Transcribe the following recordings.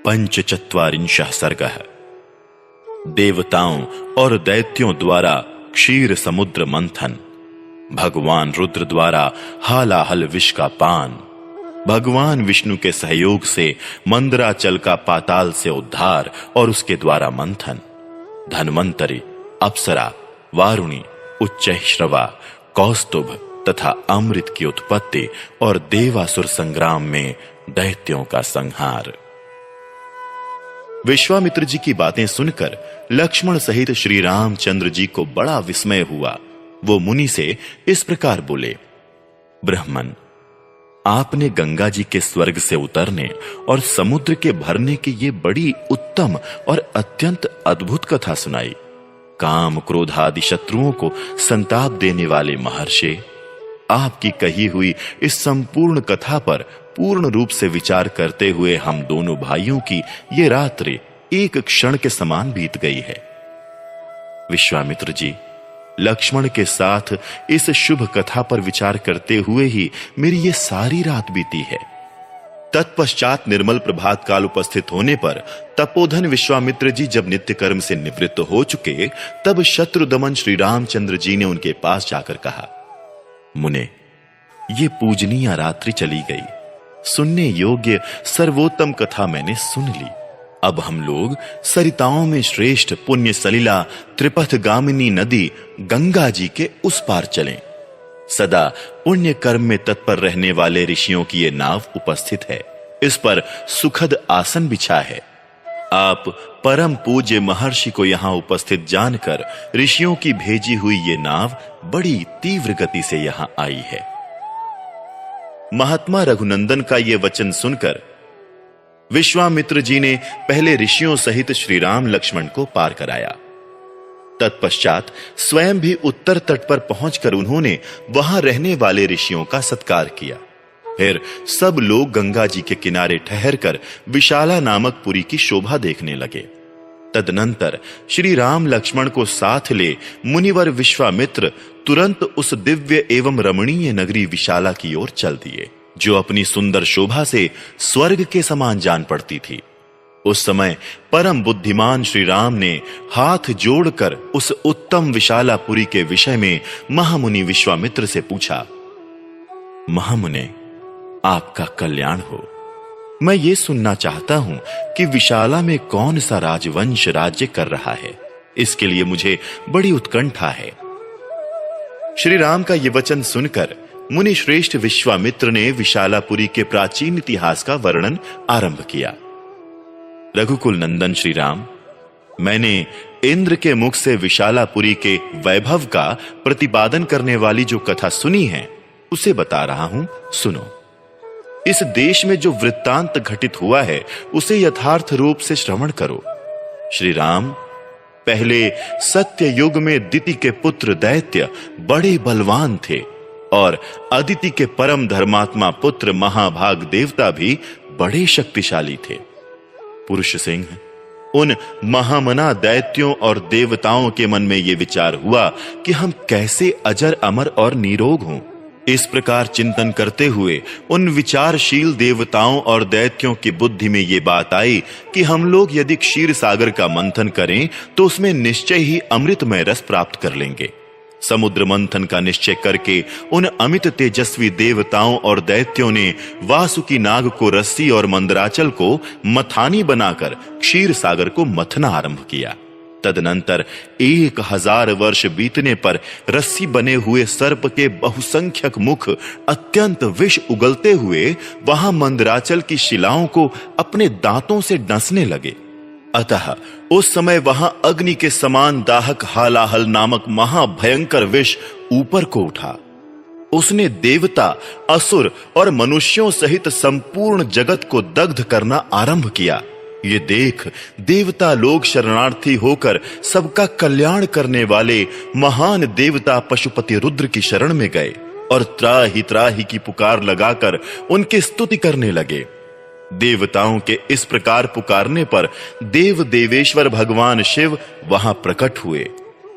पंचचत्वारिंशः सर्गः। देवताओं और दैत्यों द्वारा क्षीर समुद्र मंथन, भगवान रुद्र द्वारा हालाहल विष का पान, भगवान विष्णु के सहयोग से मंदराचल का पाताल से उद्धार और उसके द्वारा मंथन, धन्वंतरि, अप्सरा, वारुणी, उच्चैःश्रवा, कौस्तुभ तथा अमृत की उत्पत्ति और देवासुर संग्राम में दैत्यों का संहार। विश्वामित्र जी की बातें सुनकर लक्ष्मण सहित श्री रामचंद्र जी को बड़ा विस्मय हुआ। वो मुनि से इस प्रकार बोले, ब्राह्मण, आपने गंगा जी के स्वर्ग से उतरने और समुद्र के भरने की ये बड़ी उत्तम और अत्यंत अद्भुत कथा सुनाई। काम क्रोध आदि शत्रुओं को संताप देने वाले महर्षि, आपकी कही हुई इस संपूर्ण कथा पर पूर्ण रूप से विचार करते हुए हम दोनों भाइयों की ये रात्रि एक क्षण के समान बीत गई है। विश्वामित्र जी, लक्ष्मण के साथ इस शुभ कथा पर विचार करते हुए ही मेरी ये सारी रात बीती है। तत्पश्चात निर्मल प्रभात काल उपस्थित होने पर तपोधन विश्वामित्र जी जब नित्य कर्म से निवृत्त हो चुके, तब शत्रुदमन श्री रामचंद्र जी ने उनके पास जाकर कहा, मुने, ये पूजनीय रात्रि चली गई, सुनने योग्य सर्वोत्तम कथा मैंने सुन ली। अब हम लोग सरिताओं में श्रेष्ठ पुण्य सलिला त्रिपथ गामिनी नदी गंगा जी के उस पार चलें। सदा पुण्य कर्म में तत्पर रहने वाले ऋषियों की ये नाव उपस्थित है, इस पर सुखद आसन बिछा है। आप परम पूज्य महर्षि को यहां उपस्थित जानकर ऋषियों की भेजी हुई ये नाव बड़ी तीव्र गति से यहां आई है। महात्मा रघुनंदन का ये वचन सुनकर विश्वामित्र जी ने पहले ऋषियों सहित श्री राम लक्ष्मण को पार कराया। तत्पश्चात स्वयं भी उत्तर तट पर पहुंचकर उन्होंने वहां रहने वाले ऋषियों का सत्कार किया। फिर सब लोग गंगा जी के किनारे ठहरकर विशाला नामक पुरी की शोभा देखने लगे। तदनंतर श्री राम लक्ष्मण को साथ ले मुनिवर विश्वामित्र तुरंत उस दिव्य एवं रमणीय नगरी विशाला की ओर चल दिए, जो अपनी सुंदर शोभा से स्वर्ग के समान जान पड़ती थी। उस समय परम बुद्धिमान श्री राम ने हाथ जोड़कर उस उत्तम विशालापुरी के विषय में महामुनि विश्वामित्र से पूछा, महामुने, आपका कल्याण हो। मैं ये सुनना चाहता हूं कि विशाला में कौन सा राजवंश राज्य कर रहा है। इसके लिए मुझे बड़ी उत्कंठा है। श्री राम का ये वचन सुनकर मुनि श्रेष्ठ विश्वामित्र ने विशालापुरी के प्राचीन इतिहास का वर्णन आरंभ किया। रघुकुल नंदन श्री राम, मैंने इंद्र के मुख से विशालापुरी के वैभव का प्रतिपादन करने वाली जो कथा सुनी है, उसे बता रहा हूं, सुनो। इस देश में जो वृत्तांत घटित हुआ है, उसे यथार्थ रूप से श्रवण करो। श्री राम, पहले सत्य युग में दिति के पुत्र दैत्य बड़े बलवान थे और अदिति के परम धर्मात्मा पुत्र महाभाग देवता भी बड़े शक्तिशाली थे। पुरुष सिंह, उन महामना दैत्यों और देवताओं के मन में यह विचार हुआ कि हम कैसे अजर अमर और निरोग हों। इस प्रकार चिंतन करते हुए उन विचारशील देवताओं और दैत्यों की बुद्धि में ये बात आई कि हम लोग यदि क्षीर सागर का मंथन करें तो उसमें निश्चय ही अमृतमय रस प्राप्त कर लेंगे। समुद्र मंथन का निश्चय करके उन अमित तेजस्वी देवताओं और दैत्यों ने वासुकी नाग को रस्सी और मंदराचल को मथानी बनाकर क्षीर सागर को मथना आरंभ किया। तदनंतर 1000 वर्ष बीतने पर रस्सी बने हुए सर्प के बहुसंख्यक मुख अत्यंत विष उगलते हुए वहां मंदराचल की शिलाओं को अपने दांतों से डसने लगे। अतः उस समय वहां अग्नि के समान दाहक हालाहल नामक महाभयंकर विष ऊपर को उठा। उसने देवता, असुर और मनुष्यों सहित संपूर्ण जगत को दग्ध करना आरंभ किया। ये देख देवता लोग शरणार्थी होकर सबका कल्याण करने वाले महान देवता पशुपति रुद्र की शरण में गए और त्राहि त्राहि की पुकार लगाकर उनकी स्तुति करने लगे। देवताओं के इस प्रकार पुकारने पर देव देवेश्वर भगवान शिव वहां प्रकट हुए।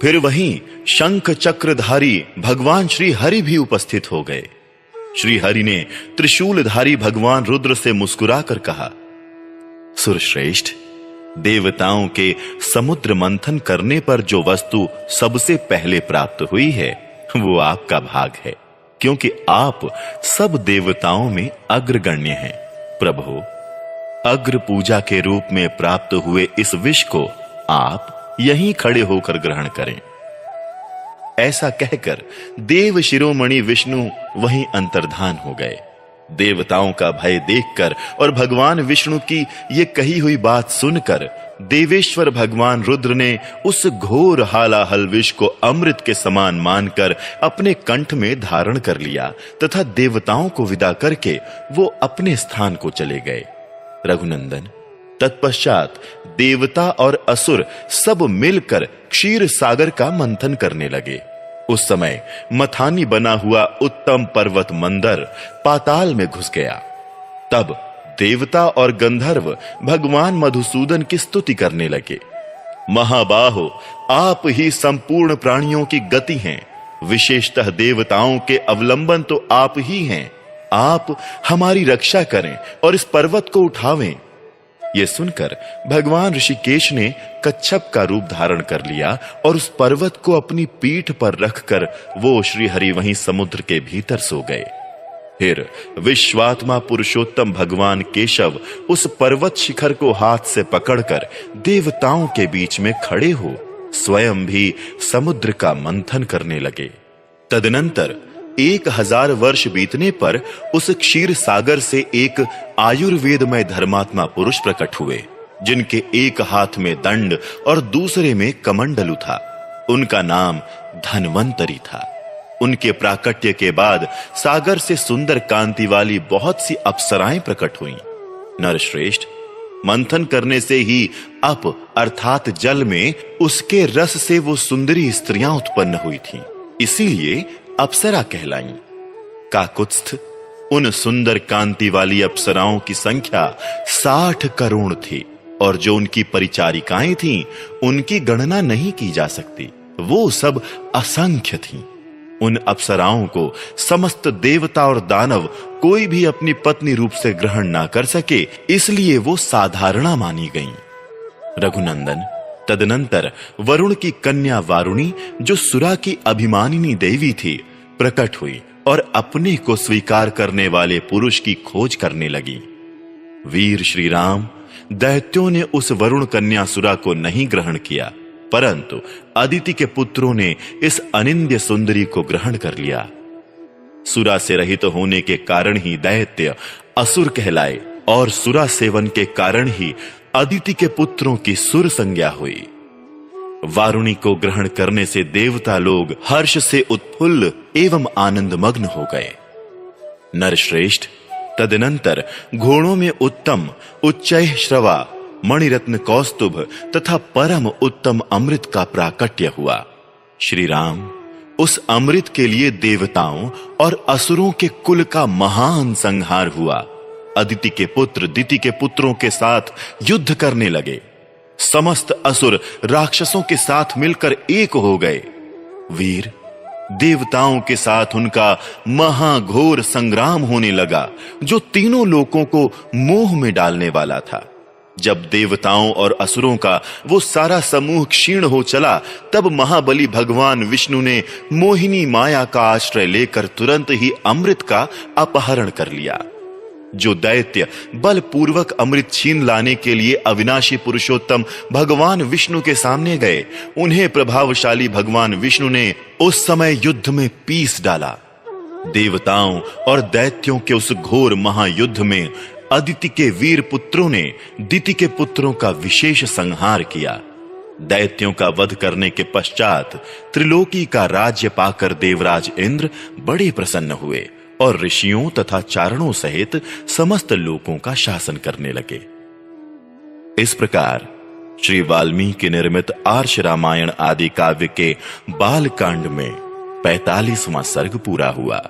फिर वहीं शंख चक्रधारी भगवान श्री हरि भी उपस्थित हो गए। श्री हरि ने त्रिशूलधारी भगवान रुद्र से मुस्कुराकर कहा, असुर श्रेष्ठ, देवताओं के समुद्र मंथन करने पर जो वस्तु सबसे पहले प्राप्त हुई है वो आपका भाग है, क्योंकि आप सब देवताओं में अग्रगण्य हैं। प्रभु, अग्र पूजा के रूप में प्राप्त हुए इस विष को आप यहीं खड़े होकर ग्रहण करें। ऐसा कहकर देव शिरोमणि विष्णु वहीं अंतर्धान हो गए। देवताओं का भय देखकर और भगवान विष्णु की ये कही हुई बात सुनकर देवेश्वर भगवान रुद्र ने उस घोर हालाहल विष को अमृत के समान मानकर अपने कंठ में धारण कर लिया तथा देवताओं को विदा करके वो अपने स्थान को चले गए। रघुनंदन, तत्पश्चात देवता और असुर सब मिलकर क्षीर सागर का मंथन करने लगे। उस समय मथानी बना हुआ उत्तम पर्वत मंदर पाताल में घुस गया। तब देवता और गंधर्व भगवान मधुसूदन की स्तुति करने लगे। महाबाहो, आप ही संपूर्ण प्राणियों की गति हैं, विशेषतः देवताओं के अवलंबन तो आप ही हैं। आप हमारी रक्षा करें और इस पर्वत को उठावें। ये सुनकर भगवान ऋषिकेश ने कच्छप का रूप धारण कर लिया और उस पर्वत को अपनी पीठ पर रखकर वो श्रीहरि वहीं समुद्र के भीतर सो गए। फिर विश्वात्मा पुरुषोत्तम भगवान केशव उस पर्वत शिखर को हाथ से पकड़कर देवताओं के बीच में खड़े हो स्वयं भी समुद्र का मंथन करने लगे। तदनंतर 1000 वर्ष बीतने पर उस क्षीर सागर से एक आयुर्वेदमय धर्मात्मा पुरुष प्रकट हुए, जिनके एक हाथ में दंड और दूसरे में कमंडलु था। उनका नाम धन्वंतरी था। उनके प्राकट्य के बाद सागर से सुंदर कांति वाली बहुत सी अप्सराएं प्रकट हुईं। नरश्रेष्ठ, मंथन करने से ही अप अर्थात जल में उसके रस से वो सुंदरी स्त्रियां उत्पन्न हुई थीं, इसीलिए अप्सरा कहलाईं। काकुत्स्थ, उन सुंदर कांति वाली अप्सराओं की संख्या 60 करोड़ थी और जो उनकी परिचारिकाएं थीं, उनकी गणना नहीं की जा सकती। वो सब असंख्य थीं। उन अप्सराओं को समस्त देवता और दानव कोई भी अपनी पत्नी रूप से ग्रहण ना कर सके, इसलिए वो साधारणा मानी गईं। रघुनंदन, तदनंतर वरुण की कन्या वारुणी, जो सुरा की अभिमानिनी देवी थी, प्रकट हुई और अपने को स्वीकार करने वाले पुरुष की खोज करने लगी। वीर श्री राम, दैत्यों ने उस वरुण कन्या सुरा को नहीं ग्रहण किया, परंतु अदिति के पुत्रों ने इस अनिंद्य सुंदरी को ग्रहण कर लिया। सुरा से रहित होने के कारण ही दैत्य असुर कहलाए और सुरा सेवन के कारण ही अदिति के पुत्रों की सुर संज्ञा हुई। वारुणी को ग्रहण करने से देवता लोग हर्ष से उत्फुल्ल एवं आनंदमग्न हो गए। नरश्रेष्ठ, तदनंतर घोड़ों में उत्तम उच्चैः श्रवा, मणिरत्न कौस्तुभ तथा परम उत्तम अमृत का प्राकट्य हुआ। श्री राम, उस अमृत के लिए देवताओं और असुरों के कुल का महान संहार हुआ। अदिति के पुत्र दिति के पुत्रों के साथ युद्ध करने लगे। समस्त असुर राक्षसों के साथ मिलकर एक हो गए। वीर, देवताओं के साथ उनका महाघोर संग्राम होने लगा, जो तीनों लोकों को मोह में डालने वाला था। जब देवताओं और असुरों का वो सारा समूह क्षीण हो चला, तब महाबली भगवान विष्णु ने मोहिनी माया का आश्रय लेकर तुरंत ही अमृत का अपहरण कर लिया। जो दैत्य बलपूर्वक अमृत छीन लाने के लिए अविनाशी पुरुषोत्तम भगवान विष्णु के सामने गए, उन्हें प्रभावशाली भगवान विष्णु ने उस समय युद्ध में पीस डाला। देवताओं और दैत्यों के उस घोर महायुद्ध में अदिति के वीर पुत्रों ने दिति के पुत्रों का विशेष संहार किया। दैत्यों का वध करने के पश्चात त्रिलोकी का राज्य पाकर देवराज इंद्र बड़े प्रसन्न हुए और ऋषियों तथा चारणों सहित समस्त लोकों का शासन करने लगे। इस प्रकार श्री वाल्मीकि निर्मित आर्ष रामायण आदि काव्य के बालकांड में 45वां सर्ग पूरा हुआ।